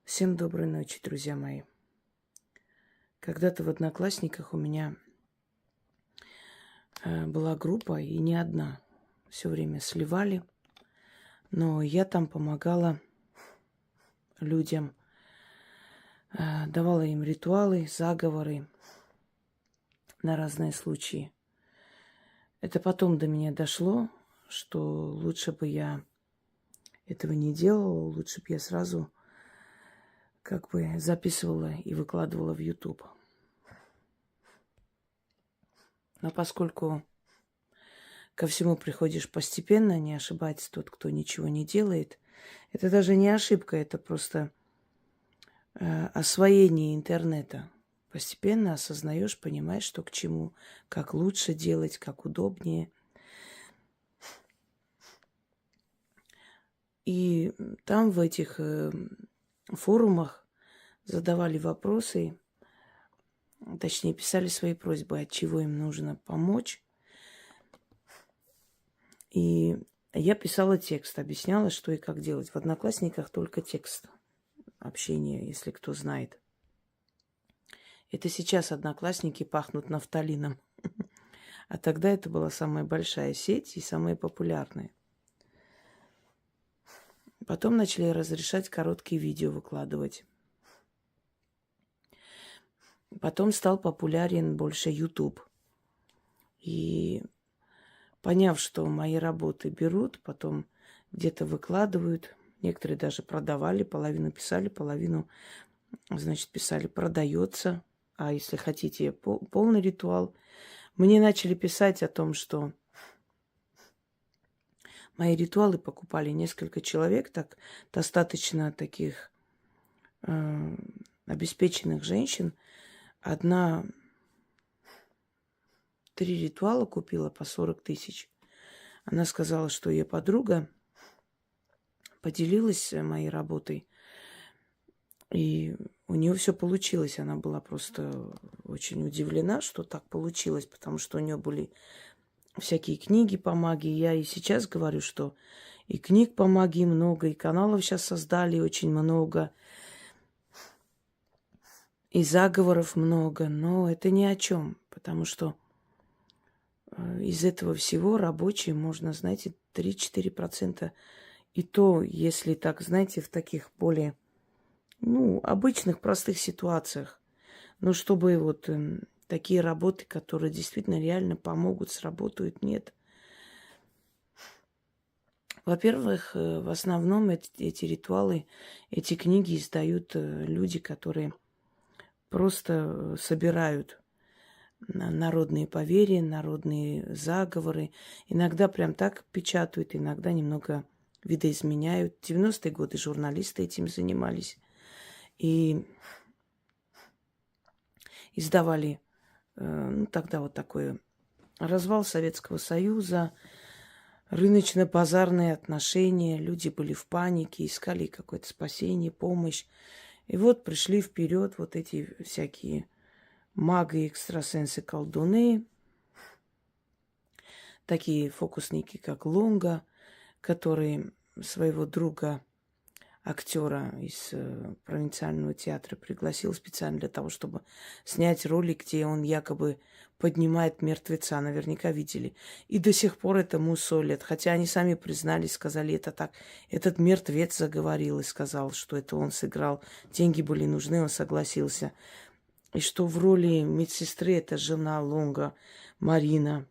Всем доброй ночи, друзья мои. Когда-то в Одноклассниках у меня была группа, и не одна. Все время сливали, но я там помогала людям, давала им ритуалы, заговоры на разные случаи. Это потом до меня дошло, что лучше бы я этого не делала, лучше бы я сразу записывала и выкладывала в YouTube. Но поскольку ко всему приходишь постепенно, не ошибается тот, кто ничего не делает. Это даже не ошибка, это просто освоение интернета. Постепенно осознаешь, понимаешь, что к чему, как лучше делать, как удобнее. И там в этих форумах задавали вопросы, точнее писали свои просьбы, от чего им нужно помочь. И я писала текст, объясняла, что и как делать. В Одноклассниках только текст общения, если кто знает. Это сейчас Одноклассники пахнут нафталином. А тогда это была самая большая сеть и самая популярная. Потом начали разрешать короткие видео выкладывать. Потом стал популярен больше YouTube. И поняв, что мои работы берут, потом где-то выкладывают. Некоторые даже продавали, половину писали, половину, значит, писали «продается». А если хотите полный ритуал, мне начали писать о том, что мои ритуалы покупали несколько человек, так достаточно таких обеспеченных женщин. Одна 3 ритуала купила по 40 тысяч. Она сказала, что ее подруга поделилась моей работой, и у нее все получилось. Она была просто очень удивлена, что так получилось, потому что у нее были всякие книги по магии. Я и сейчас говорю, что и книг по магии много, и каналов сейчас создали очень много, и заговоров много, но это ни о чем, потому что из этого всего рабочие можно, знаете, 3-4%. И то, если так, знаете, в таких более, обычных, простых ситуациях. Но чтобы такие работы, которые действительно реально помогут, сработают, нет. Во-первых, в основном эти ритуалы, эти книги издают люди, которые просто собирают народные поверья, народные заговоры. Иногда прям так печатают, иногда немного видоизменяют. В 90-е годы журналисты этим занимались. И издавали тогда вот такой развал Советского Союза, рыночно-базарные отношения. Люди были в панике, искали какое-то спасение, помощь. И вот пришли вперед вот эти всякие маги, экстрасенсы, колдуны, такие фокусники, как Лонга, который своего друга, актера из провинциального театра, пригласил специально для того, чтобы снять ролик, где он якобы поднимает мертвеца. Наверняка видели. И до сих пор это мусолят. Хотя они сами признались, сказали, это так. Этот мертвец заговорил и сказал, что это он сыграл. Деньги были нужны, он согласился. И что в роли медсестры это жена Лонга, Марина.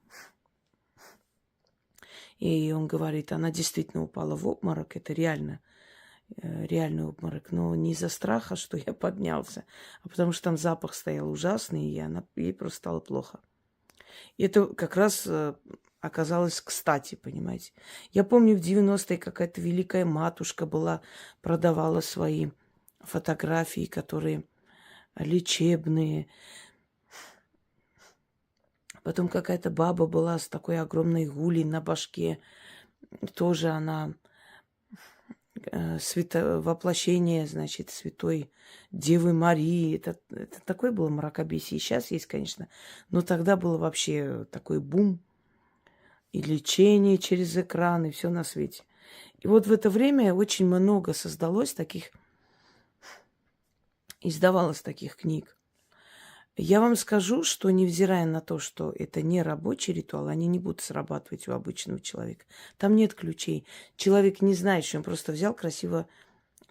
И он говорит, она действительно упала в обморок, это реальный обморок, но не из-за страха, что я поднялся, а потому что там запах стоял ужасный, и ей просто стало плохо. И это как раз оказалось кстати, понимаете. Я помню, в 90-е какая-то великая матушка была, продавала свои фотографии, которые лечебные. Потом какая-то баба была с такой огромной гулей на башке. Тоже она воплощение, значит, святой Девы Марии. Это такое было мракобесие. И сейчас есть, конечно. Но тогда было вообще такой бум. И лечение через экран, и все на свете. И вот в это время очень много создалось таких издавалось таких книг. Я вам скажу, что невзирая на то, что это не рабочий ритуал, они не будут срабатывать у обычного человека. Там нет ключей. Человек не знает, что он просто взял, красиво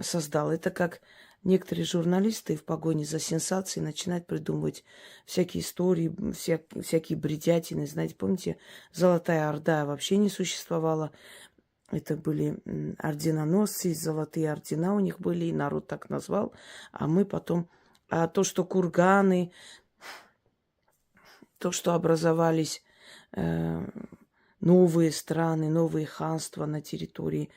создал. Это как некоторые журналисты в погоне за сенсацией начинают придумывать всякие истории, всякие бредятины. Знаете, помните, Золотая Орда вообще не существовала. Это были орденоносцы, золотые ордена у них были, и народ так назвал. А мы потом... А то, что курганы, то, что образовались новые страны, новые ханства на территории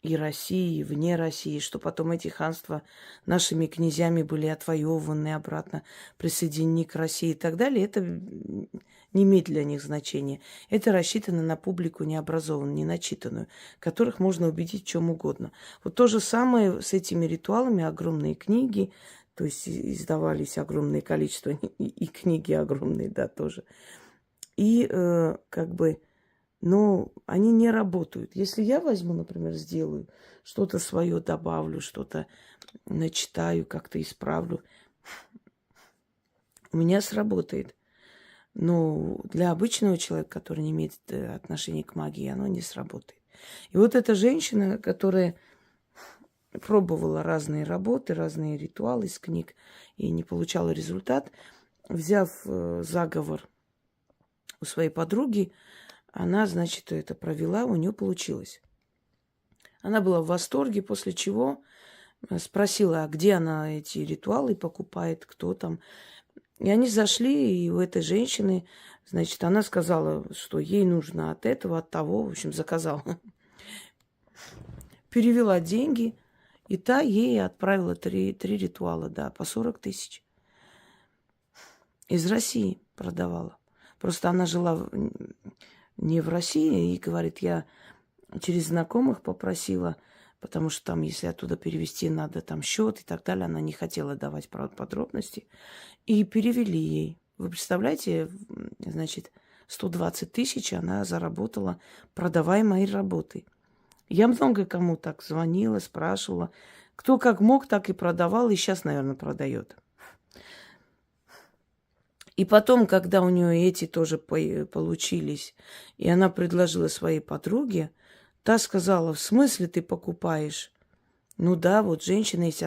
и России, и вне России, что потом эти ханства нашими князьями были отвоеваны обратно, присоединены к России и так далее, это не имеет для них значения. Это рассчитано на публику необразованную, неначитанную, которых можно убедить в чем угодно. Вот то же самое с этими ритуалами, огромные книги, то есть издавались огромное количество, и книги огромные, да, тоже. И они не работают. Если я возьму, например, сделаю, что-то свое добавлю, что-то начитаю, как-то исправлю, у меня сработает. Но для обычного человека, который не имеет отношения к магии, оно не сработает. И вот эта женщина, которая пробовала разные работы, разные ритуалы из книг и не получала результат, взяв заговор у своей подруги, она, значит, это провела, у нее получилось. Она была в восторге, после чего спросила, а где она эти ритуалы покупает, кто там. И они зашли, и у этой женщины, значит, она сказала, что ей нужно от этого, от того, в общем, заказала. Перевела деньги, и та ей отправила три ритуала, да, по 40 тысяч. Из России продавала. Просто она жила не в России и говорит, я через знакомых попросила, потому что там, если оттуда перевести, надо там счет и так далее. Она не хотела давать подробности. И перевели ей. Вы представляете, значит, 120 тысяч она заработала, продавая мои работы. Я много кому так звонила, спрашивала. Кто как мог, так и продавал, и сейчас, наверное, продает. И потом, когда у нее эти тоже получились, и она предложила своей подруге, та сказала, в смысле ты покупаешь? Ну да, вот женщина, если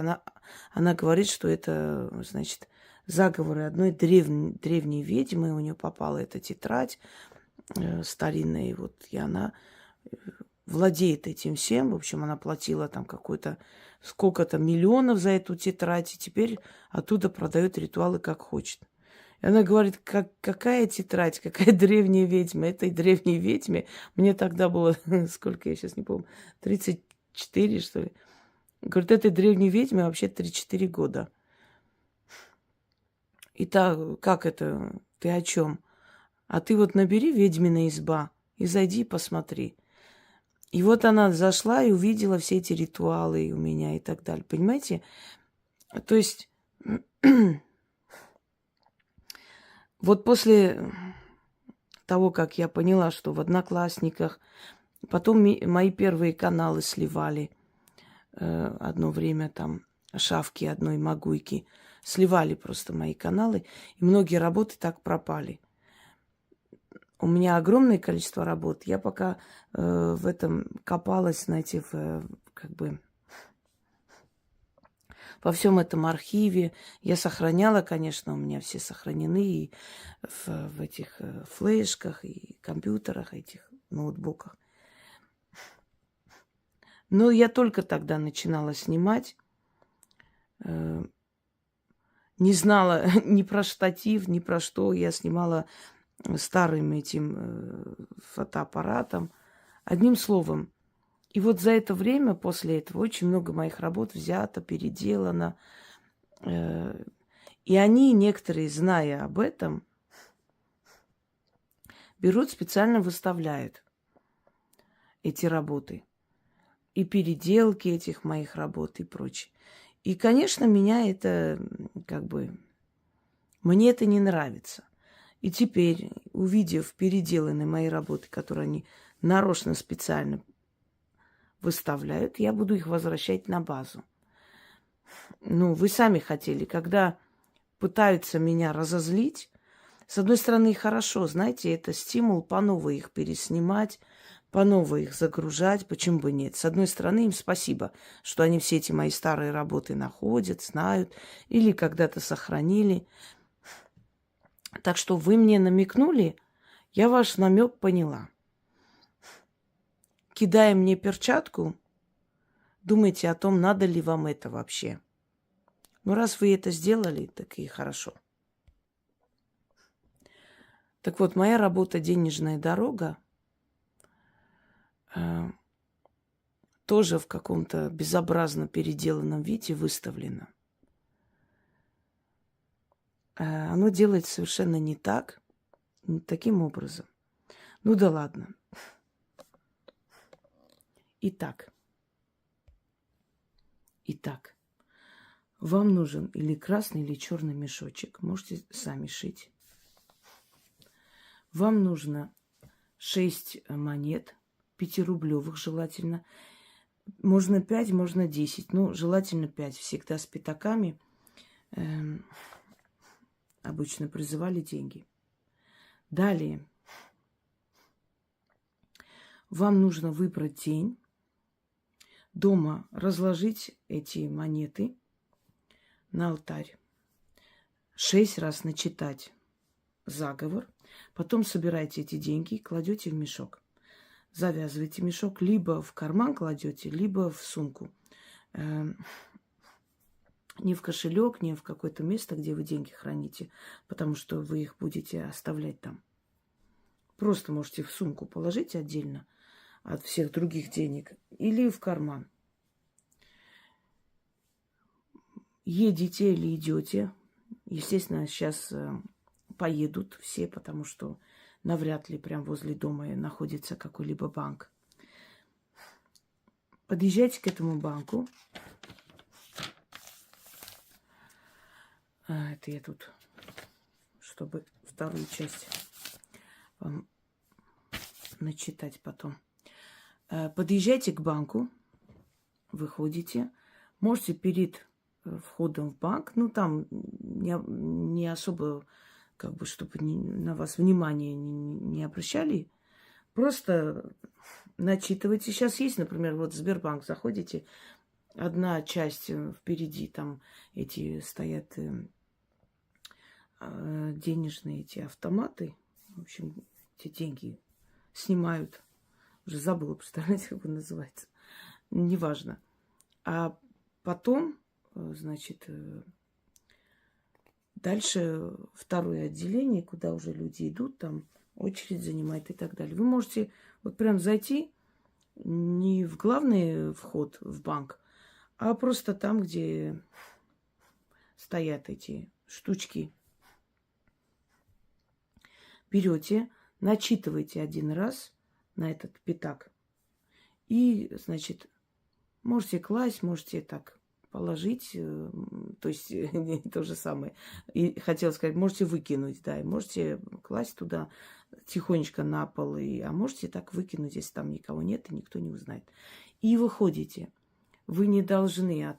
она говорит, что это, значит, заговоры одной древней ведьмы, у нее попала эта тетрадь старинная, и она владеет этим всем. В общем, она платила там сколько-то миллионов за эту тетрадь, и теперь оттуда продает ритуалы как хочет. И она говорит, какая тетрадь, какая древняя ведьма. Этой древней ведьме, мне тогда было, сколько, я сейчас не помню, 34, что ли. Говорит, этой древней ведьме вообще 3-4 года. И так, как это, ты о чем? А ты вот набери «Ведьмина изба» и зайди, посмотри. И вот она зашла и увидела все эти ритуалы у меня и так далее. Понимаете? То есть вот после того, как я поняла, что в Одноклассниках, потом мои первые каналы сливали, одно время там шавки одной магуйки, сливали просто мои каналы, и многие работы так пропали. У меня огромное количество работ. Я пока в этом копалась, знаете, во всем этом архиве. Я сохраняла, конечно, у меня все сохранены и в этих флешках, и компьютерах, этих ноутбуках. Но я только тогда начинала снимать. Не знала ни про штатив, ни про что. Я снимала старым этим фотоаппаратом. Одним словом. И вот за это время, после этого, очень много моих работ взято, переделано. И они, некоторые, зная об этом, берут, специально выставляют эти работы. И переделки этих моих работ и прочее. И, конечно, меня это, мне это не нравится. И теперь, увидев переделанные мои работы, которые они нарочно, специально выставляют, я буду их возвращать на базу. ну, вы сами хотели, когда пытаются меня разозлить, с одной стороны, хорошо, знаете, это стимул по новой их переснимать, по новой их загружать, почему бы нет. С одной стороны, им спасибо, что они все эти мои старые работы находят, знают или когда-то сохранили. Так что вы мне намекнули, я ваш намек поняла. Кидая мне перчатку, думайте о том, надо ли вам это вообще. Ну, раз вы это сделали, так и хорошо. Так вот, моя работа «Денежная дорога» тоже в каком-то безобразно переделанном виде выставлена. Оно делается совершенно не так, не таким образом. Ну да ладно. Итак, вам нужен или красный, или черный мешочек. Можете сами шить. Вам нужно 6 монет, 5-рублевых желательно. Можно 5, можно 10. Ну, желательно 5. Всегда с пятаками обычно призывали деньги. Далее. Вам нужно выбрать день. Дома разложить эти монеты на алтарь. 6 раз начитать заговор. Потом собираете эти деньги и кладете в мешок. Завязываете мешок, либо в карман кладете, либо в сумку. Не в кошелек, не в какое-то место, где вы деньги храните, потому что вы их будете оставлять там. Просто можете в сумку положить отдельно от всех других денег или в карман. Едете или идете. Естественно, сейчас поедут все, потому что навряд ли прям возле дома находится какой-либо банк. Подъезжайте к этому банку. Это я тут, чтобы вторую часть вам начитать потом. Подъезжайте к банку, выходите. Можете перед входом в банк, ну там не особо, как бы, чтобы на вас внимание не обращали, просто начитывайте. Сейчас есть, например, вот Сбербанк, заходите, одна часть впереди, там эти стоят денежные эти автоматы, в общем, эти деньги снимают. Уже забыла, представляете, как он называется. Неважно. А потом, значит, дальше второе отделение, куда уже люди идут, там очередь занимает и так далее. Вы можете вот прям зайти не в главный вход в банк, а просто там, где стоят эти штучки. Берете, начитываете один раз на этот пятак. И, значит, можете класть, можете так положить, то есть то же самое. И хотела сказать, можете выкинуть, да, и можете класть туда тихонечко на пол, а можете так выкинуть, если там никого нет и никто не узнает. И выходите. Вы не должны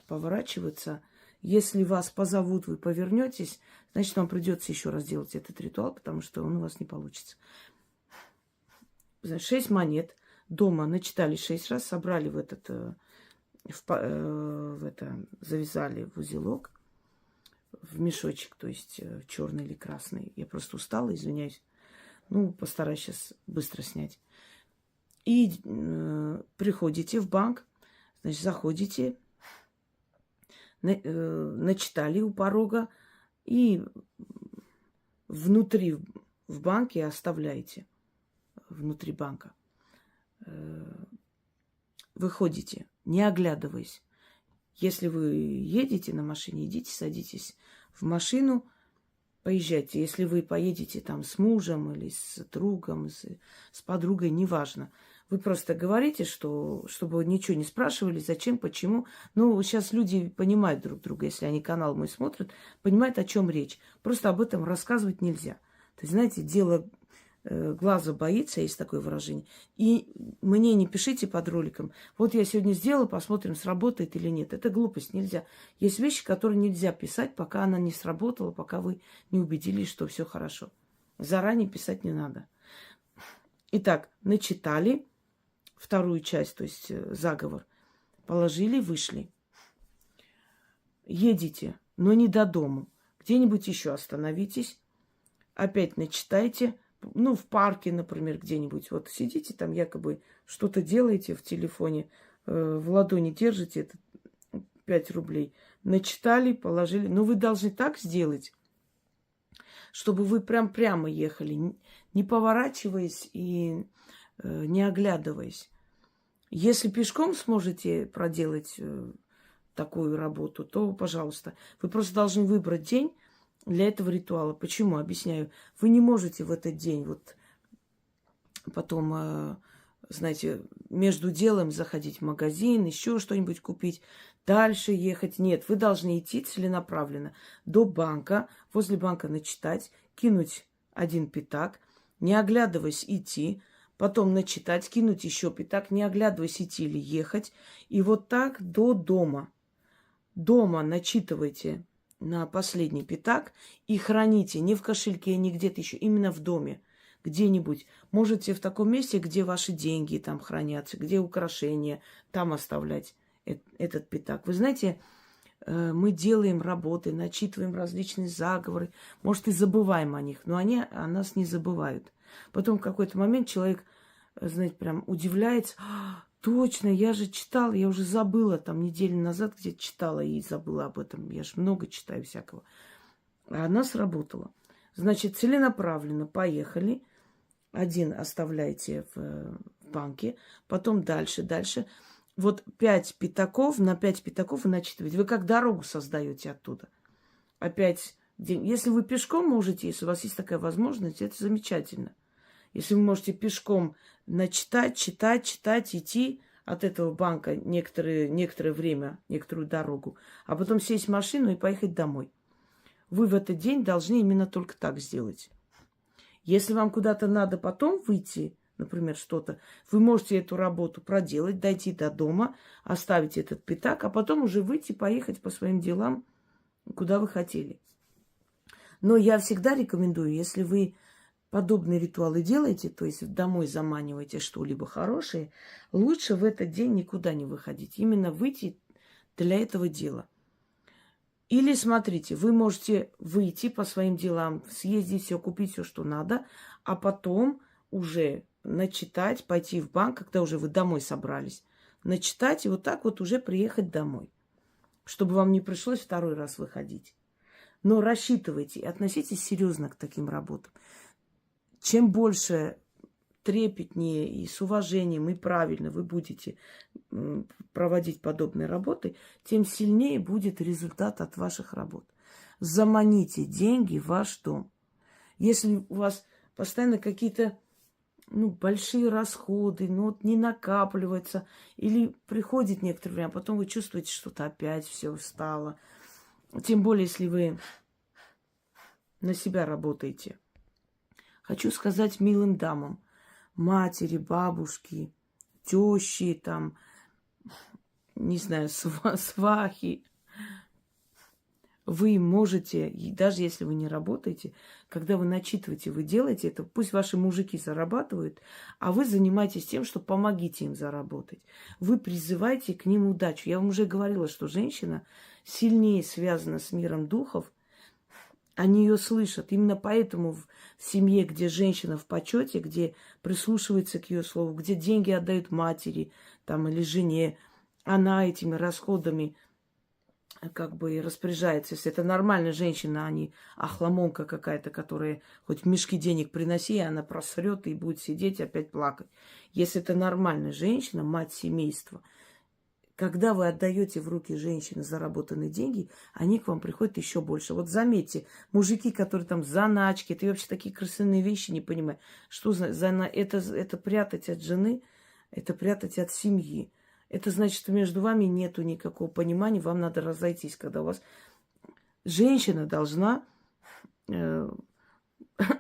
поворачиваться. Если вас позовут, вы повернетесь, значит, вам придется еще раз делать этот ритуал, потому что он у вас не получится. 6 монет. Дома начитали 6 раз, собрали в этот, завязали в узелок, в мешочек, то есть черный или красный. Я просто устала, извиняюсь. Ну, постараюсь сейчас быстро снять. И приходите в банк, значит, заходите, начитали у порога и внутри в банке оставляете. Внутри банка. Выходите, не оглядываясь. Если вы едете на машине, идите, садитесь в машину, поезжайте. Если вы поедете там с мужем или с другом, с подругой, неважно. Вы просто говорите, что, чтобы ничего не спрашивали, зачем, почему. Ну, сейчас люди понимают друг друга, если они канал мой смотрят, понимают, о чем речь. Просто об этом рассказывать нельзя. То есть, знаете, дело глаза боится, есть такое выражение. И мне не пишите под роликом. Вот я сегодня сделала, посмотрим, сработает или нет. Это глупость, нельзя. Есть вещи, которые нельзя писать, пока она не сработала, пока вы не убедились, что все хорошо. Заранее писать не надо. Итак, начитали вторую часть, то есть заговор. Положили, вышли. Едете, но не до дому. Где-нибудь еще остановитесь. Опять начитайте. Ну, в парке, например, где-нибудь. Вот сидите там, якобы что-то делаете в телефоне, в ладони держите, это 5 рублей. Начитали, положили. Но вы должны так сделать, чтобы вы прямо ехали, не поворачиваясь и не оглядываясь. Если пешком сможете проделать такую работу, то, пожалуйста. Вы просто должны выбрать день для этого ритуала. Почему? Объясняю. Вы не можете в этот день вот потом, знаете, между делом заходить в магазин, еще что-нибудь купить, дальше ехать. Нет, вы должны идти целенаправленно до банка, возле банка начитать, кинуть 1 пятак, не оглядываясь идти, потом начитать, кинуть еще пятак, не оглядываясь идти или ехать. И вот так до дома. Дома начитывайте на последний пятак и храните не в кошельке, не где-то еще, именно в доме, где-нибудь. Можете в таком месте, где ваши деньги там хранятся, где украшения, там оставлять этот пятак. Вы знаете, мы делаем работы, начитываем различные заговоры, может, и забываем о них, но они о нас не забывают. Потом в какой-то момент человек, знаете, прям удивляется: точно, я же читала, я уже забыла, там неделю назад где-то читала и забыла об этом. Я же много читаю всякого. А она сработала. Значит, целенаправленно поехали. 1 оставляйте в банке, потом дальше. Вот 5 пятаков, на 5 пятаков вы начитываете. Вы как дорогу создаете оттуда. Опять, если вы пешком можете, если у вас есть такая возможность, это замечательно. Если вы можете пешком начитать, читать, идти от этого банка некоторое время, некоторую дорогу, а потом сесть в машину и поехать домой. Вы в этот день должны именно только так сделать. Если вам куда-то надо потом выйти, например, что-то, вы можете эту работу проделать, дойти до дома, оставить этот пятак, а потом уже выйти, поехать по своим делам, куда вы хотели. Но я всегда рекомендую, если вы подобные ритуалы делаете, то есть домой заманиваете что-либо хорошее, лучше в этот день никуда не выходить. Именно выйти для этого дела. Или, смотрите, вы можете выйти по своим делам, съездить все, купить все, что надо, а потом уже начитать, пойти в банк, когда уже вы домой собрались, начитать и вот так вот уже приехать домой, чтобы вам не пришлось 2-й раз выходить. Но рассчитывайте, относитесь серьезно к таким работам. Чем больше, трепетнее и с уважением, и правильно вы будете проводить подобные работы, тем сильнее будет результат от ваших работ. Заманите деньги в ваш дом. Если у вас постоянно какие-то большие расходы, не накапливаются, или приходит некоторое время, а потом вы чувствуете, что-то опять все встало. Тем более, если вы на себя работаете. Хочу сказать милым дамам, матери, бабушки, тещи, там, не знаю, свахи. Вы можете, и даже если вы не работаете, когда вы начитываете, вы делаете это, пусть ваши мужики зарабатывают, а вы занимаетесь тем, что помогите им заработать. Вы призываете к ним удачу. Я вам уже говорила, что женщина сильнее связана с миром духов, они ее слышат. Именно поэтому в семье, где женщина в почете, где прислушивается к ее слову, где деньги отдают матери там, или жене, она этими расходами как бы и распоряжается. Если это нормальная женщина, а не охламонка какая-то, которая хоть мешки денег приноси, она просрет и будет сидеть опять плакать. Если это нормальная женщина, мать семейства, когда вы отдаете в руки женщины заработанные деньги, они к вам приходят еще больше. Вот заметьте, мужики, которые там заначки, это вообще такие красивые вещи, не понимаю. Что это прятать от жены, это прятать от семьи. Это значит, что между вами нету никакого понимания, вам надо разойтись, когда у вас женщина должна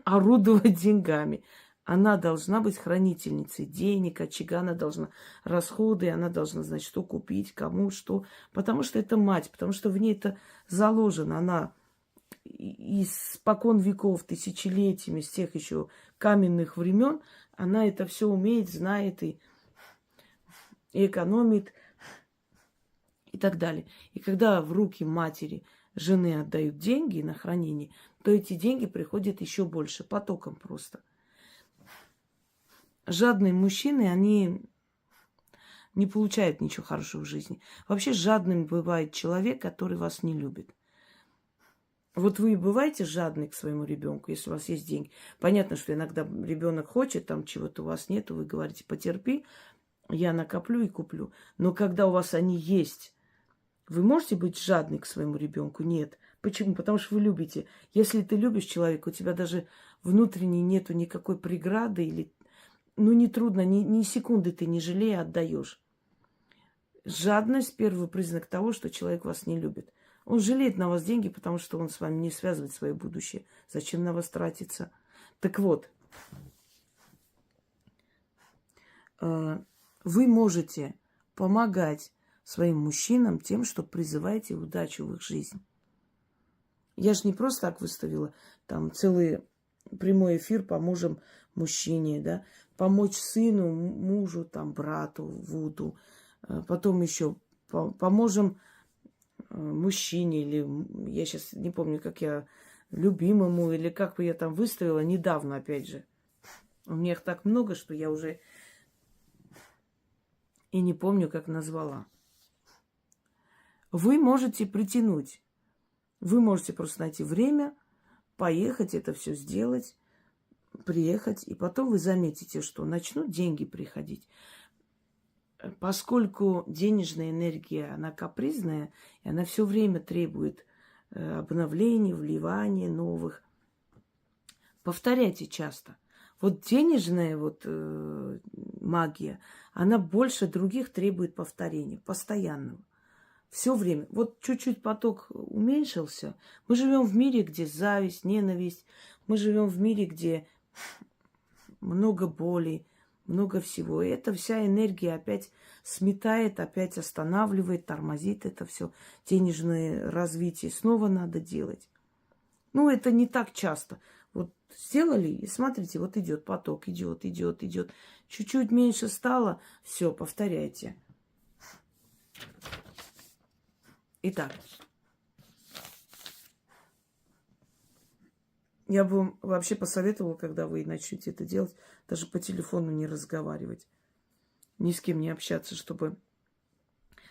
орудовать деньгами. Она должна быть хранительницей денег, очага, она должна расходы, она должна знать, что купить, кому, что. Потому что это мать, потому что в ней это заложено. Она испокон веков, тысячелетиями, с тех еще каменных времен, она это все умеет, знает и экономит и так далее. И когда в руки матери, жены отдают деньги на хранение, то эти деньги приходят еще больше, потоком просто. Жадные мужчины, они не получают ничего хорошего в жизни. Вообще жадным бывает человек, который вас не любит. Вот вы бываете жадны к своему ребенку, если у вас есть деньги. Понятно, что иногда ребенок хочет, там чего-то у вас нету, вы говорите, потерпи, я накоплю и куплю. Но когда у вас они есть, вы можете быть жадны к своему ребенку? Нет. Почему? Потому что вы любите. Если ты любишь человека, у тебя даже внутренне нету никакой преграды или не трудно, ни секунды ты не жалея отдаешь. Жадность – первый признак того, что человек вас не любит. Он жалеет на вас деньги, потому что он с вами не связывает свое будущее. Зачем на вас тратиться? Так вот, вы можете помогать своим мужчинам тем, что призываете удачу в их жизнь. Я же не просто так выставила там целый прямой эфир «Поможем мужчине», да, помочь сыну, мужу, там, брату, Вуду, потом еще поможем мужчине, или я сейчас не помню, как я, любимому, или как бы я там выставила недавно, опять же. У меня их так много, что я уже и не помню, как назвала. Вы можете притянуть. Вы можете просто найти время, поехать, это все сделать, приехать, и потом вы заметите, что начнут деньги приходить. Поскольку денежная энергия, она капризная, и она все время требует обновлений, вливания новых. Повторяйте часто. Вот денежная магия, она больше других требует повторения, постоянного. Все время. Вот чуть-чуть поток уменьшился. Мы живем в мире, где зависть, ненависть. Мы живем в мире, где много боли, много всего. И эта вся энергия опять сметает, опять останавливает, тормозит это все. Денежное развитие снова надо делать. Это не так часто. Вот сделали, и смотрите, вот идет поток, идет. Чуть-чуть меньше стало, все, повторяйте. Итак, я бы вам вообще посоветовала, когда вы начнете это делать, даже по телефону не разговаривать, ни с кем не общаться, чтобы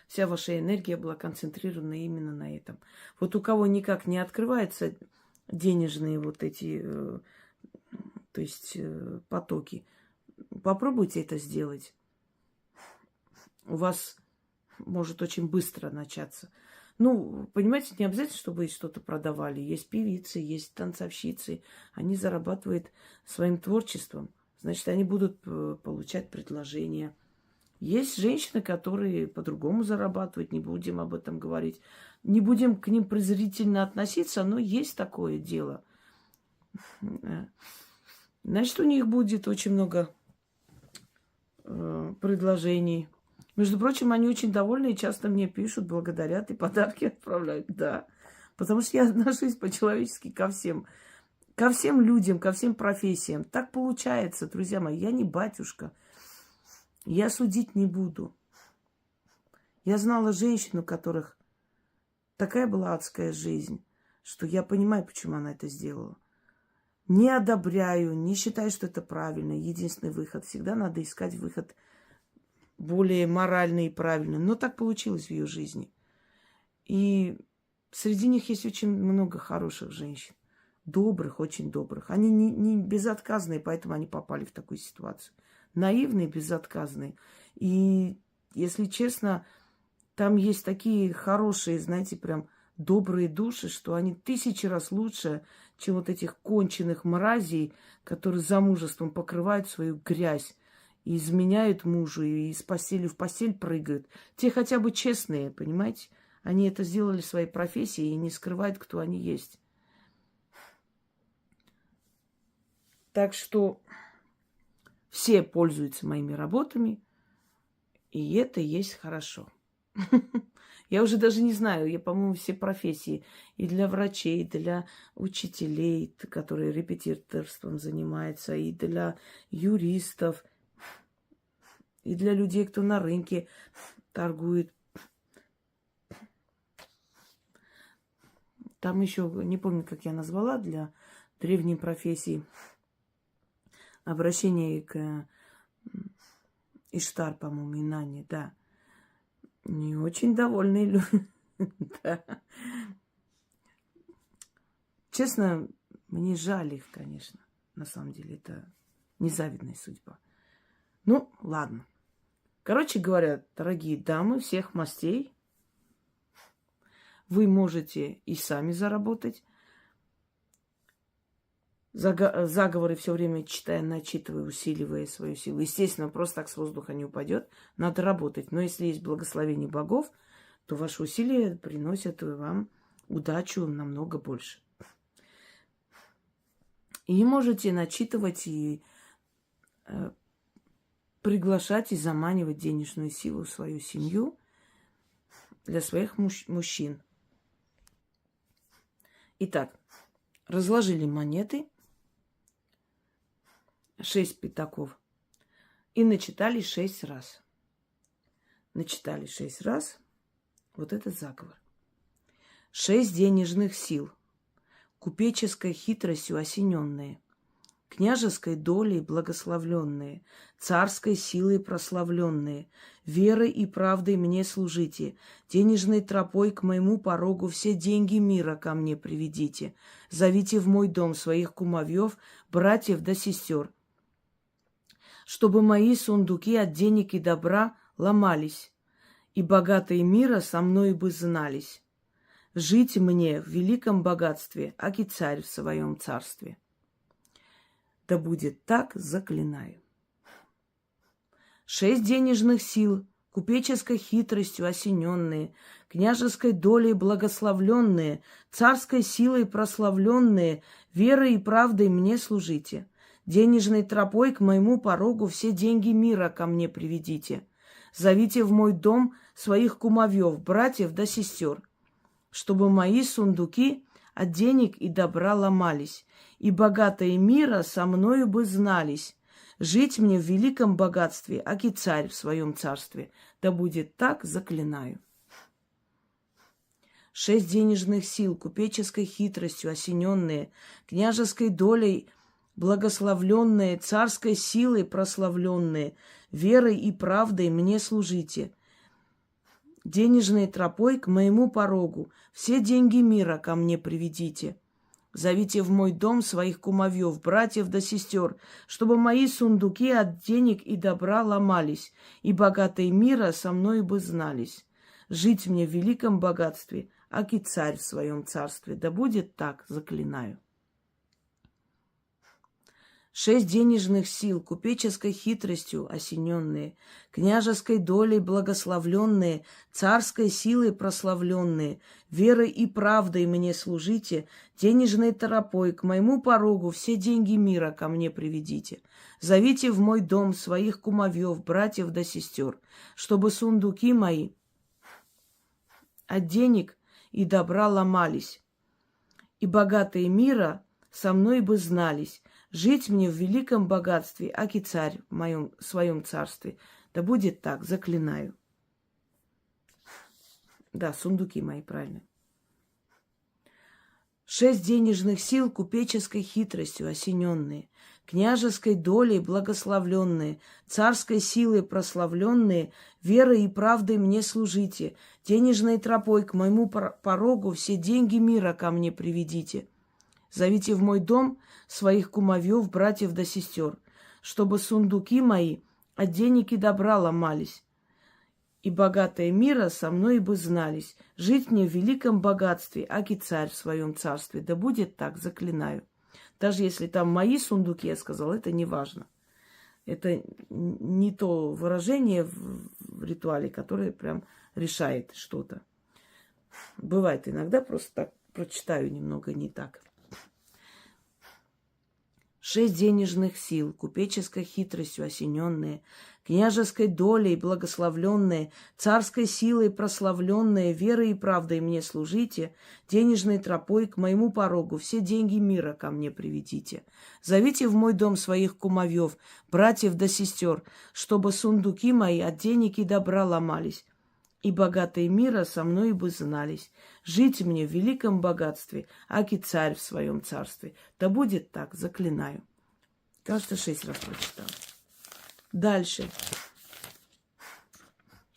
вся ваша энергия была концентрирована именно на этом. Вот у кого никак не открываются денежные вот эти, то есть потоки, попробуйте это сделать. У вас может очень быстро начаться. Понимаете, не обязательно, чтобы вы что-то продавали. Есть певицы, есть танцовщицы. Они зарабатывают своим творчеством. Значит, они будут получать предложения. Есть женщины, которые по-другому зарабатывают. Не будем об этом говорить. Не будем к ним презрительно относиться, но есть такое дело. Значит, у них будет очень много предложений. Между прочим, они очень довольны и часто мне пишут, благодарят и подарки отправляют. Да, потому что я отношусь по-человечески ко всем. Ко всем людям, ко всем профессиям. Так получается, друзья мои. Я не батюшка. Я судить не буду. Я знала женщин, у которых такая была адская жизнь, что я понимаю, почему она это сделала. Не одобряю, не считаю, что это правильно. Единственный выход. Всегда надо искать выход более моральный и правильный. Но так получилось в ее жизни. И среди них есть очень много хороших женщин. Добрых, очень добрых. Они не безотказные, поэтому они попали в такую ситуацию. Наивные, безотказные. И, если честно, там есть такие хорошие, знаете, прям добрые души, что они 1000 раз лучше, чем вот этих конченых мразей, которые замужеством покрывают свою грязь. И изменяют мужу, и из постели в постель прыгают. Те хотя бы честные, понимаете? Они это сделали своей профессией и не скрывают, кто они есть. Так что Все пользуются моими работами, и это есть хорошо. Я уже даже не знаю, я, по-моему, все профессии, и для врачей, и для учителей, которые репетиторством занимаются, и для юристов, и для людей, кто на рынке торгует. Там еще, не помню, как я назвала, для древней профессии обращение к Иштар, по-моему, Инанне, да. Не очень довольные люди. Да. Честно, мне жаль их, конечно. На самом деле, это незавидная судьба. Ну, ладно. Короче говоря, дорогие дамы всех мастей, вы можете и сами заработать. Заговоры все время читая, начитывая, усиливая свою силу. Естественно, просто так с воздуха не упадет. Надо работать. Но если есть благословение богов, то ваши усилия приносят вам удачу намного больше. И можете начитывать и приглашать и заманивать денежную силу в свою семью для своих мужчин. Итак, разложили монеты, 6 пятаков, и начитали 6 раз. Начитали 6 раз вот этот заговор. 6 денежных сил, купеческой хитростью осененные, княжеской долей благословленные, царской силой прославленные, верой и правдой мне служите, денежной тропой к моему порогу все деньги мира ко мне приведите, зовите в мой дом своих кумовьев, братьев да сестер, чтобы мои сундуки от денег и добра ломались, и богатые мира со мной бы знались. Жить мне в великом богатстве, аки царь в своем царстве. Да будет так, заклинаю. 6 денежных сил, купеческой хитростью осененные, княжеской долей благословленные, царской силой прославленные, верой и правдой мне служите. Денежной тропой к моему порогу все деньги мира ко мне приведите. Зовите в мой дом своих кумовьев, братьев да сестер, чтобы мои сундуки от денег и добра ломались, и богатые мира со мною бы знались. Жить мне в великом богатстве, аки царь в своем царстве. Да будет так, заклинаю. 6 денежных сил, купеческой хитростью осененные, княжеской долей благословленные, царской силой прославленные, верой и правдой мне служите. Денежной тропой к моему порогу все деньги мира ко мне приведите. Зовите в мой дом своих кумовьев, братьев да сестер, чтобы мои сундуки от денег и добра ломались, и богатые мира со мной бы знались. Жить мне в великом богатстве, аки царь в своем царстве. Да будет так, заклинаю. 6 денежных сил, купеческой хитростью осененные, княжеской долей благословленные, царской силой прославленные, верой и правдой мне служите, денежной тропой к моему порогу все деньги мира ко мне приведите. Зовите в мой дом своих кумовьев, братьев да сестер, чтобы сундуки мои от денег и добра ломались, и богатые мира со мной бы знались. Жить мне в великом богатстве, аки царь в своем царстве. Да будет так, заклинаю. Да, сундуки мои, правильно. 6 денежных сил, купеческой хитростью осененные, княжеской долей благословленные, царской силой прославленные, верой и правдой мне служите, денежной тропой к моему порогу все деньги мира ко мне приведите. Зовите в мой дом своих кумовьев, братьев да сестер, чтобы сундуки мои от денег и добра ломались, и богатые мира со мной бы знались. Жить мне в великом богатстве, аки царь в своем царстве. Да будет так, заклинаю. Даже если там мои сундуки, я сказала, это не важно. Это не то выражение в ритуале, которое прям решает что-то. Бывает иногда, просто так прочитаю немного не так. 6 денежных сил, купеческой хитростью осененные, княжеской долей благословленные, царской силой прославленные, верой и правдой мне служите, денежной тропой к моему порогу все деньги мира ко мне приведите. Зовите в мой дом своих кумовьев, братьев да сестер, чтобы сундуки мои от денег и добра ломались, и богатые мира со мной бы знались. Жить мне в великом богатстве, аки царь в своем царстве. Да будет так, заклинаю. Кажется, 6 раз прочитал. Дальше.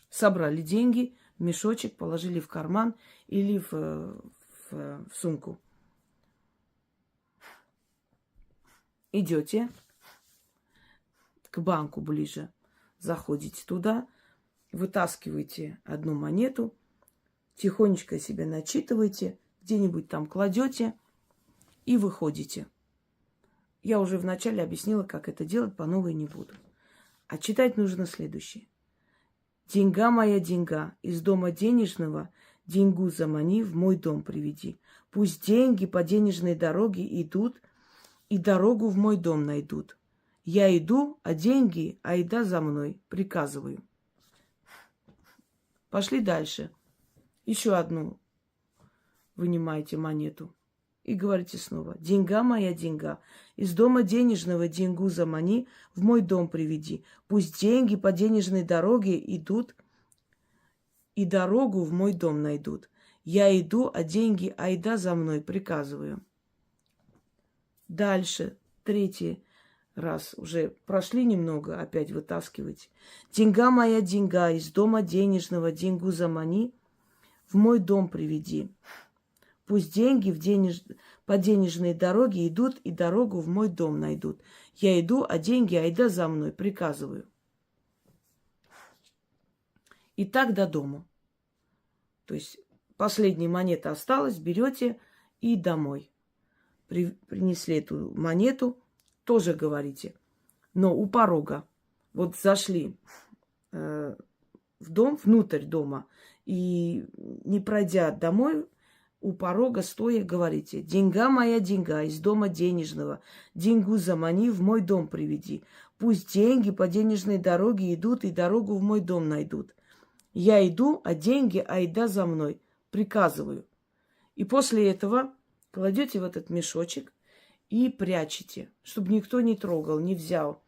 Собрали деньги, в мешочек, положили в карман или в сумку. Идете к банку ближе, заходите туда, вытаскиваете одну монету, тихонечко себе начитываете, где-нибудь там кладете и выходите. Я уже вначале объяснила, как это делать, по новой не буду. А читать нужно следующее. «Деньга моя деньга, из дома денежного деньгу замани, в мой дом приведи. Пусть деньги по денежной дороге идут, и дорогу в мой дом найдут. Я иду, а деньги, айда за мной, приказываю». Пошли дальше. Еще одну вынимаете монету и говорите снова. «Деньга моя деньга, из дома денежного деньгу замани, в мой дом приведи. Пусть деньги по денежной дороге идут, и дорогу в мой дом найдут. Я иду, а деньги айда за мной, приказываю». Дальше, 3 раз уже прошли немного, опять вытаскивайте. «Деньга моя деньга, из дома денежного деньгу замани, в мой дом приведи. Пусть деньги по денежной дороге идут, и дорогу в мой дом найдут. Я иду, а деньги айда за мной, приказываю». И так до дома. То есть последняя монета осталась, берете и домой. Принесли эту монету, тоже говорите. Но у порога. Вот зашли в дом, внутрь дома, и не пройдя домой, у порога стоя говорите: «Деньга моя деньга, из дома денежного, деньгу замани, в мой дом приведи. Пусть деньги по денежной дороге идут, и дорогу в мой дом найдут. Я иду, а деньги айда за мной, приказываю». И после этого кладете в этот мешочек и прячете, чтобы никто не трогал, не взял.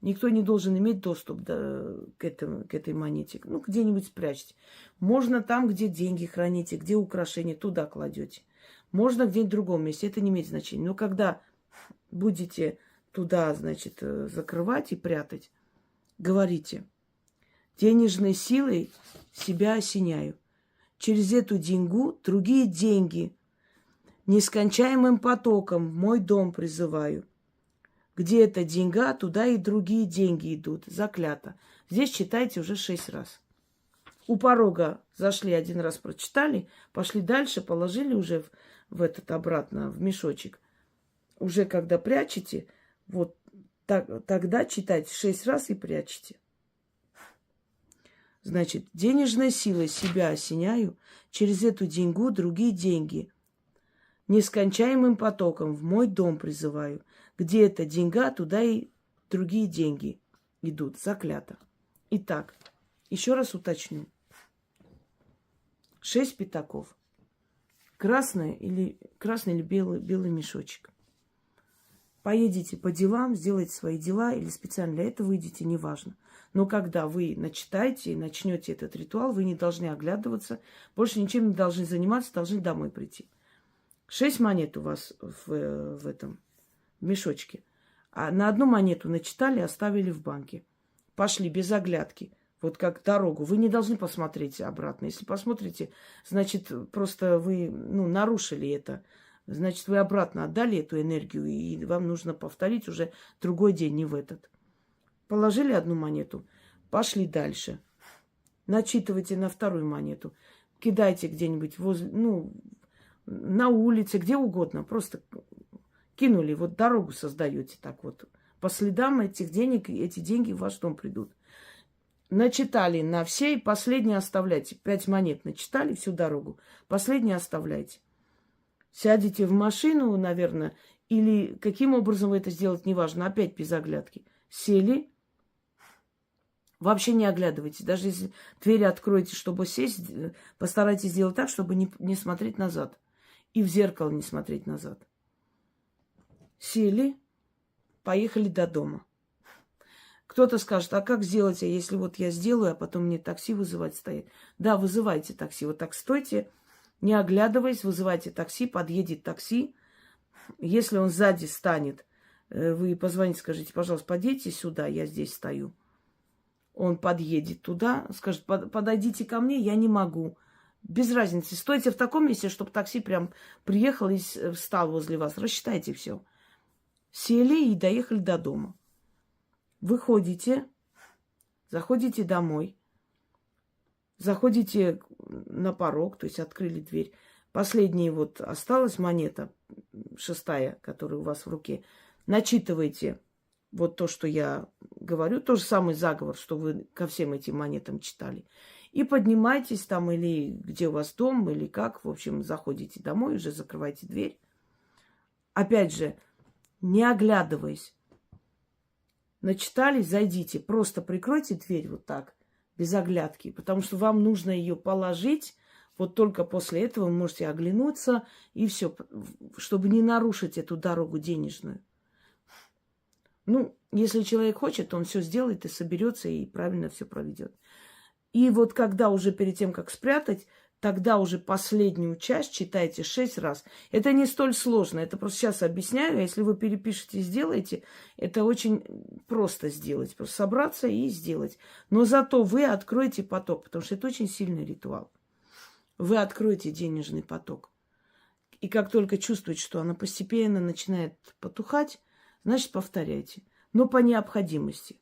Никто не должен иметь доступ к этой монете. Ну, где-нибудь спрячьте. Можно там, где деньги храните, где украшения, туда кладете. Можно где-нибудь в другом месте, это не имеет значения. Но когда будете туда, значит, закрывать и прятать, говорите: «Денежной силой себя осеняю. Через эту деньгу другие деньги нескончаемым потоком в мой дом призываю. Где эта деньга, туда и другие деньги идут. Заклято». Здесь читайте уже 6 раз. У порога зашли 1 раз, прочитали, пошли дальше, положили уже в этот обратно, в мешочек. Уже когда прячете, вот тогда читайте 6 раз и прячете. Значит, денежной силой себя осеняю, через эту деньгу другие деньги нескончаемым потоком в мой дом призываю. Где эта деньга, туда и другие деньги идут. Заклято. Итак, еще раз уточню. 6 пятаков. Красный или белый мешочек. Поедете по делам, сделайте свои дела или специально для этого выйдете, неважно. Но когда вы начитаете и начнете этот ритуал, вы не должны оглядываться, больше ничем не должны заниматься, должны домой прийти. 6 монет у вас в этом мешочке. А на одну монету начитали, оставили в банке. Пошли без оглядки. Вот как дорогу. Вы не должны посмотреть обратно. Если посмотрите, значит, просто вы нарушили это. Значит, вы обратно отдали эту энергию, и вам нужно повторить уже другой день, не в этот. Положили одну монету, пошли дальше. Начитывайте на вторую монету. Кидайте где-нибудь возле, на улице, где угодно. Просто кинули, вот дорогу создаете так вот. По следам этих денег, эти деньги в ваш дом придут. Начитали на все, и последнее оставляйте. 5 монет начитали всю дорогу. Последнее оставляйте. Сядете в машину, наверное, или каким образом вы это сделать, неважно, опять без оглядки. Сели, вообще не оглядывайтесь. Даже если двери откроете, чтобы сесть, постарайтесь сделать так, чтобы не смотреть назад. И в зеркало не смотреть назад. Сели, поехали до дома. Кто-то скажет, а как сделать, если вот я сделаю, а потом мне такси вызывать стоит? Да, вызывайте такси. Вот так стойте, не оглядываясь, вызывайте такси, подъедет такси. Если он сзади станет, вы позвоните, скажите, пожалуйста, подъедьте сюда, я здесь стою. Он подъедет туда, скажет, подойдите ко мне, я не могу. Без разницы, стойте в таком месте, чтобы такси прям приехал и встал возле вас. Рассчитайте все. Сели и доехали до дома. Выходите, заходите домой, заходите на порог, то есть открыли дверь. Последняя вот осталась монета, 6-я, которая у вас в руке. Начитывайте вот то, что я говорю, тот же самый заговор, что вы ко всем этим монетам читали. И поднимайтесь там, или где у вас дом, или как. В общем, заходите домой, уже закрывайте дверь. Опять же, не оглядываясь. Начитали, зайдите. Просто прикройте дверь вот так, без оглядки. Потому что вам нужно ее положить. Вот только после этого вы можете оглянуться. И все, чтобы не нарушить эту дорогу денежную. Ну, если человек хочет, он все сделает и соберется, и правильно все проведет. И вот когда уже перед тем, как спрятать, тогда уже последнюю часть читайте 6 раз. Это не столь сложно, это просто сейчас объясняю. Если вы перепишете и сделаете, это очень просто сделать. Просто собраться и сделать. Но зато вы откроете поток, потому что это очень сильный ритуал. Вы откроете денежный поток. И как только чувствуете, что она постепенно начинает потухать, значит, повторяйте. Но по необходимости.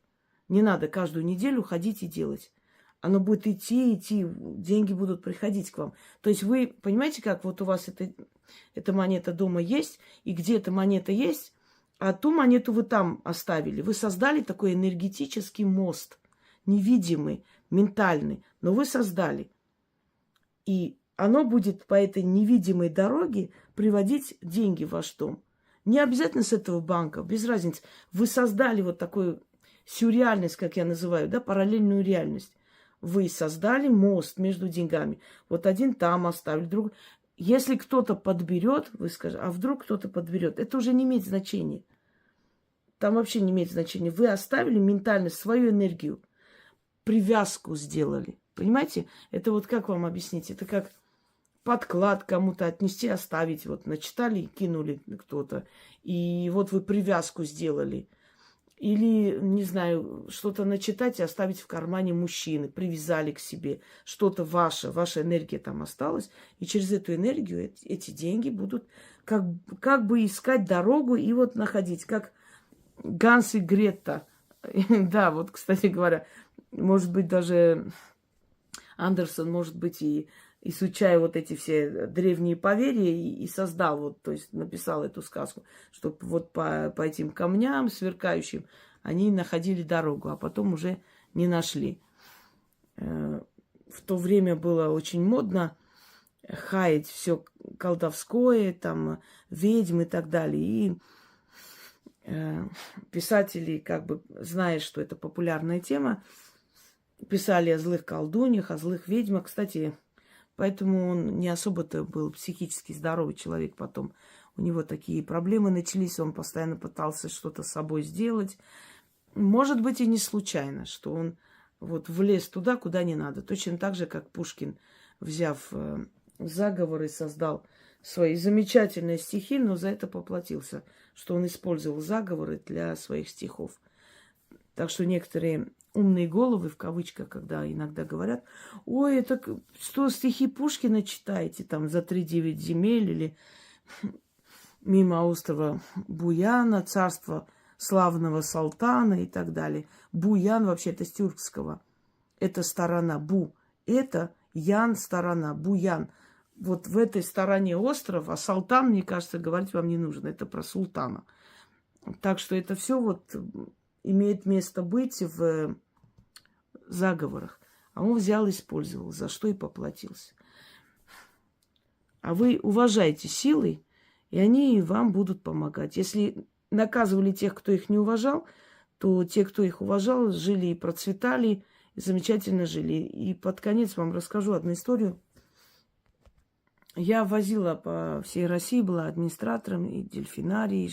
Не надо каждую неделю ходить и делать. Оно будет идти, деньги будут приходить к вам. То есть вы, понимаете, как вот у вас эта монета дома есть, и где эта монета есть, а ту монету вы там оставили. Вы создали такой энергетический мост, невидимый, ментальный, но вы создали. И оно будет по этой невидимой дороге приводить деньги в ваш дом. Не обязательно с этого банка, без разницы. Вы создали вот такую сюрреальность, как я называю, да, параллельную реальность. Вы создали мост между деньгами. Вот один там оставили, другой. Если кто-то подберет, вы скажете, а вдруг кто-то подберет, это уже не имеет значения. Там вообще не имеет значения. Вы оставили ментально свою энергию, привязку сделали. Понимаете? Это вот как вам объяснить? Это как подклад кому-то отнести, оставить. Вот начитали и кинули кто-то. И вот вы привязку сделали. Или, не знаю, что-то начитать и оставить в кармане мужчины. Привязали к себе. Что-то ваше, ваша энергия там осталась. И через эту энергию эти деньги будут как бы искать дорогу и вот находить. Как Ганс и Гретта. Да, вот, кстати говоря, может быть, даже Андерсон, может быть, и изучая вот эти все древние поверья, и создал, вот, то есть написал эту сказку, чтобы вот по этим камням сверкающим они находили дорогу, а потом уже не нашли. В то время было очень модно хаять все колдовское, там, ведьм и так далее. И писатели, как бы, зная, что это популярная тема, писали о злых колдуньях, о злых ведьмах. Кстати, поэтому он не особо-то был психически здоровый человек потом. У него такие проблемы начались, он постоянно пытался что-то с собой сделать. Может быть, и не случайно, что он вот влез туда, куда не надо. Точно так же, как Пушкин, взяв заговор и создал свои замечательные стихи, но за это поплатился, что он использовал заговоры для своих стихов. Так что некоторые умные головы, в кавычках, когда иногда говорят, ой, это что, стихи Пушкина читаете там за 3-9 земель или мимо острова Буяна, царство славного Салтана и так далее. Буян вообще это с тюркского. Это сторона Бу. Это Ян сторона, Буян. Вот в этой стороне остров, а Салтан, мне кажется, говорить вам не нужно. Это про султана. Так что это все вот имеет место быть в заговорах. А он взял и использовал, за что и поплатился. А вы уважайте силы и они вам будут помогать. Если наказывали тех, кто их не уважал, то те, кто их уважал, жили и процветали, и замечательно жили. И под конец вам расскажу одну историю. Я возила по всей России, была администратором и дельфинарии, и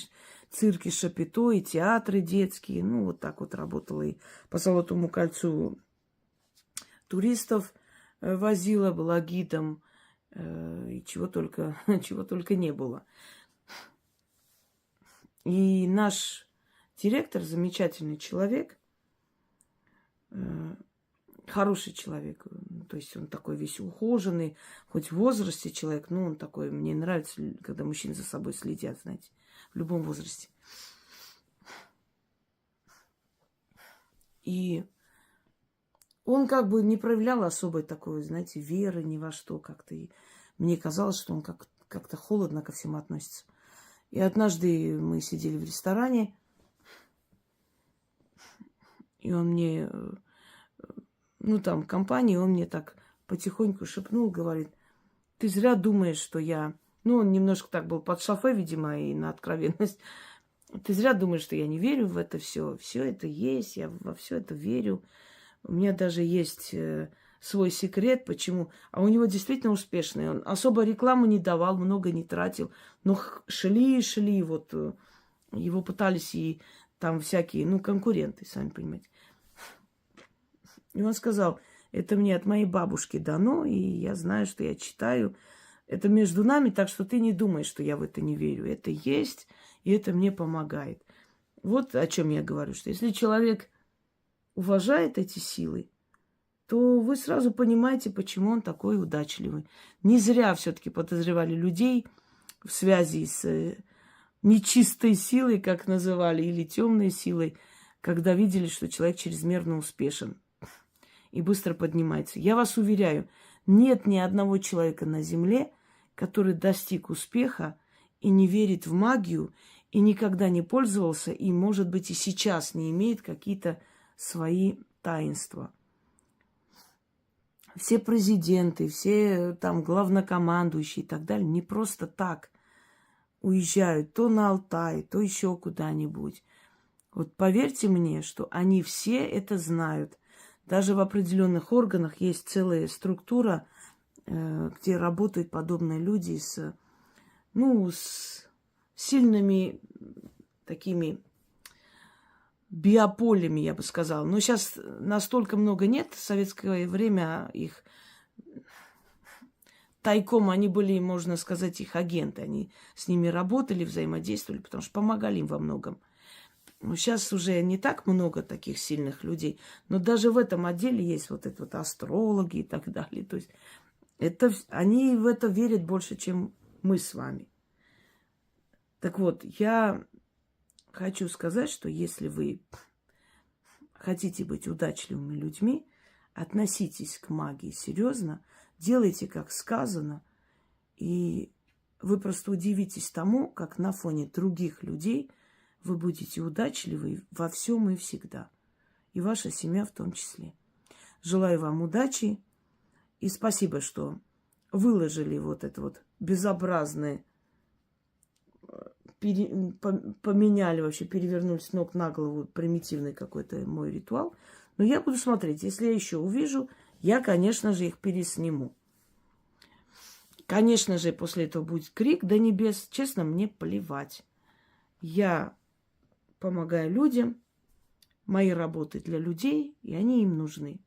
цирки Шапито, и театры детские. Ну, вот так вот работала. И по Золотому кольцу туристов возила, была гидом. И чего только не было. И наш директор, замечательный человек, хороший человек. То есть он такой весь ухоженный, хоть в возрасте человек, но он такой, мне нравится, когда мужчины за собой следят, знаете, в любом возрасте. И он как бы не проявлял особой такой, знаете, веры ни во что как-то. И мне казалось, что он как-то холодно ко всему относится. И однажды мы сидели в ресторане, и он мне, ну там, компания, он мне так потихоньку шепнул, говорит, ты зря думаешь, что я... Ну, он немножко так был под шофе, видимо, и на откровенность. Ты зря думаешь, что я не верю в это все. Все это есть, я во все это верю. У меня даже есть свой секрет, почему. А у него действительно успешный. Он особо рекламу не давал, много не тратил. Но шли, вот его пытались и там всякие, ну, конкуренты, сами понимаете. И он сказал, это мне от моей бабушки дано, и я знаю, что я читаю. Это между нами, так что ты не думай, что я в это не верю. Это есть, и это мне помогает. Вот о чем я говорю, что если человек уважает эти силы, то вы сразу понимаете, почему он такой удачливый. Не зря все-таки подозревали людей в связи с нечистой силой, как называли, или темной силой, когда видели, что человек чрезмерно успешен и быстро поднимается. Я вас уверяю, нет ни одного человека на земле, который достиг успеха и не верит в магию, и никогда не пользовался, и, может быть, и сейчас не имеет какие-то свои таинства. Все президенты, все там главнокомандующие и так далее не просто так уезжают то на Алтай, то еще куда-нибудь. Вот поверьте мне, что они все это знают. Даже в определенных органах есть целая структура, где работают подобные люди с сильными такими биополями, я бы сказала. Но сейчас настолько много нет. В советское время их тайком, они были, можно сказать, их агенты. Они с ними работали, взаимодействовали, потому что помогали им во многом. Но сейчас уже не так много таких сильных людей. Но даже в этом отделе есть вот это вот астрологи и так далее. То есть они в это верят больше, чем мы с вами. Так вот, я хочу сказать, что если вы хотите быть удачливыми людьми, относитесь к магии серьезно, делайте, как сказано, и вы просто удивитесь тому, как на фоне других людей вы будете удачливы во всем и всегда. И ваша семья в том числе. Желаю вам удачи и спасибо, что выложили вот это вот безобразное, поменяли вообще, перевернули с ног на голову примитивный какой-то мой ритуал. Но я буду смотреть. Если я еще увижу, я, конечно же, их пересниму. Конечно же, после этого будет крик до небес. Честно, мне плевать. Я помогаю людям. Мои работы для людей, и они им нужны.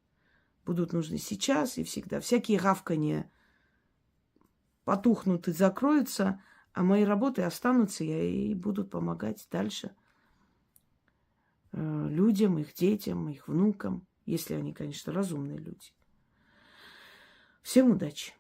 Будут нужны сейчас и всегда. Всякие гавканья потухнут и закроются, а мои работы останутся и будут помогать дальше людям, их детям, их внукам, если они, конечно, разумные люди. Всем удачи!